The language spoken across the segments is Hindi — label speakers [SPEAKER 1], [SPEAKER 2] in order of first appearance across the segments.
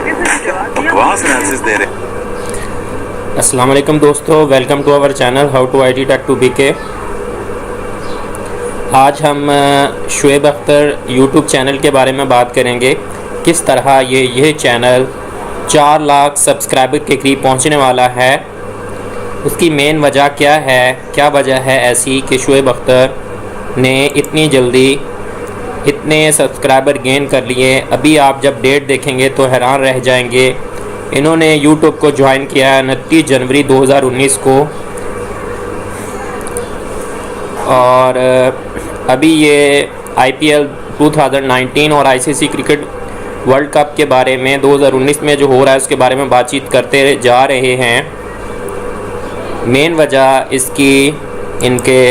[SPEAKER 1] बकवास एनालिसिस दे रहे।
[SPEAKER 2] अस्सलाम वालेकुम दोस्तों, welcome to our channel how to IT tech to BK। आज हम शुएब अख्तर यूट्यूब चैनल के बारे में बात करेंगे। किस तरह ये चैनल 4 लाख सब्सक्राइबर के करीब पहुंचने वाला है, उसकी मेन वजह क्या है, क्या वजह है ऐसी कि शुएब अख्तर ने इतनी जल्दी इतने सब्सक्राइबर गेन कर लिए। अभी आप जब डेट देखेंगे तो हैरान रह जाएंगे। इन्होंने यूट्यूब को ज्वाइन किया 29 जनवरी 2019 को, और अभी ये IPL 2019 और ICC क्रिकेट वर्ल्ड कप के बारे में 2019 में जो हो रहा है उसके बारे में बातचीत करते जा रहे हैं। मेन वजह इसकी इनके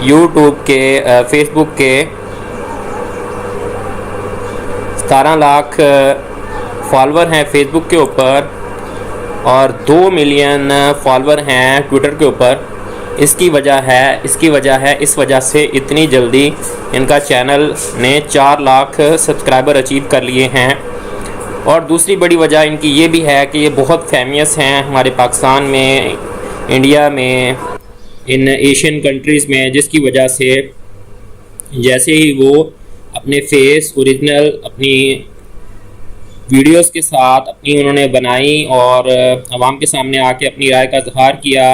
[SPEAKER 2] यूट्यूब के फेसबुक के 17 लाख फॉलोअर हैं फेसबुक के ऊपर और 2 मिलियन फॉलोअर हैं ट्विटर के ऊपर। इसकी वजह है इस वजह से इतनी जल्दी इनका चैनल ने 4 लाख सब्सक्राइबर अचीव कर लिए हैं। और दूसरी बड़ी वजह इनकी ये भी है कि ये बहुत फेमस हैं हमारे पाकिस्तान में, इंडिया में, इन एशियन कंट्रीज़ में, जिसकी वजह से जैसे ही वो अपने फेस ओरिजिनल अपनी वीडियोस के साथ अपनी उन्होंने बनाई और आवाम के सामने आके अपनी राय का इजहार किया,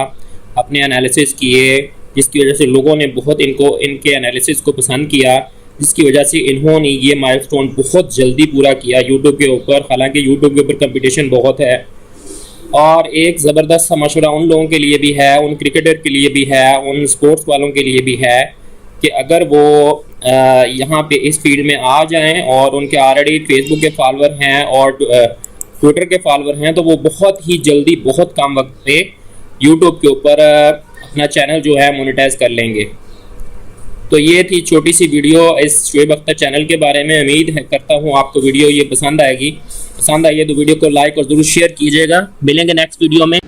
[SPEAKER 2] अपने एनालिसिस किए, जिसकी वजह से लोगों ने बहुत इनके एनालिसिस को पसंद किया, जिसकी वजह से इन्होंने ये माइलस्टोन बहुत जल्दी पूरा किया यूट्यूब के ऊपर। हालांकि यूट्यूब के ऊपर कंपटीशन बहुत है और एक ज़बरदस्त सा मशवरा उन लोगों के लिए भी है, उन क्रिकेटर के लिए भी है, उन स्पोर्ट्स वालों के लिए भी है कि अगर वो यहाँ पे इस फील्ड में आ जाएं और उनके ऑलरेडी फेसबुक के फॉलोअर हैं और ट्विटर के फॉलोअर हैं तो वो बहुत ही जल्दी बहुत कम वक्त पे यूट्यूब के ऊपर अपना चैनल जो है मोनेटाइज कर लेंगे। तो ये थी छोटी सी वीडियो इस शुएब अख्तर चैनल के बारे में। उम्मीद करता हूँ आपको वीडियो ये पसंद आएगी। पसंद आई है तो वीडियो को लाइक और ज़रूर शेयर कीजिएगा। मिलेंगे नेक्स्ट वीडियो में।